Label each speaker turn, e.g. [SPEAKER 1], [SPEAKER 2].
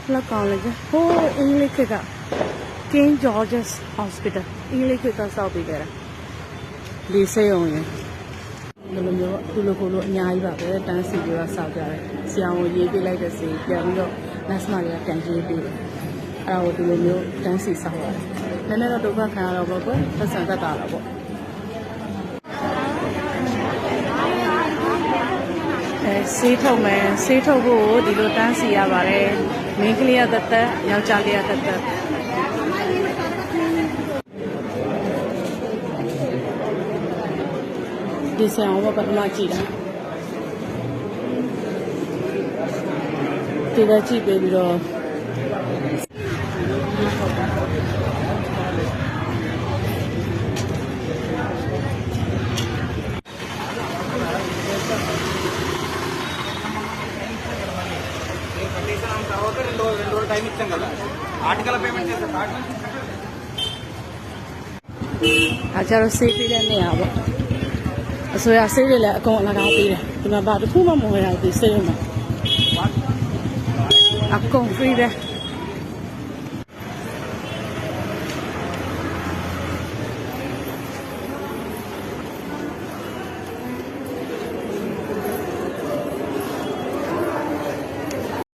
[SPEAKER 1] လောက်ကောင်းလေဟိုးအင်္ဂလိပ်ခေတ်က King George's Hospital အင်္ဂလိပ်ခေတ်ကစောက်ပြီးခဲ့တာဒီဆေးရုံရင်ဒီလိုမျိုးသူလိုကိုလိုအများကြီးပါပဲတန်းစီပြီးတော့စောက်ကြတယ်ဆရာဝန်ရေးပေးလိုက်တဲ့စီပြန်ပြီးတော့ nurse မတွေကကန်ရေးပေးတယ်အဲ့ဒါကိုဒီလိုမျိုးတန်းစီစောက်ရတယ်နည်းနည်းတော့ဒုက္ခခံရတော့ပေါ့ကွသက်ဆန်သက်တာတော့ပေါ့ဆေးထုတ်မယ်ဆေးထုတ်ဖို့ဒီလိုတန်းစီရပါတယ်မင်းကလေးရသက်သက်ယောက်ျားလေးရသက်သက်ဒီဆရာကပထမကြည့်တာဒီကကြည့်ပြီးတော့
[SPEAKER 2] ఆర్టికల్ పేమెంట్ చేస్తారు
[SPEAKER 1] အားကြတော့ဆေးပေးတဲ့နေရာပေါ့အစိုးရဆေးတွေလည်းအကုန်အလကားပေးတယ်ဒီမှာဘာတစ်ခုမှမဝင်ရဘူးဒီဆေးရုံမှာအကုန် free ပဲ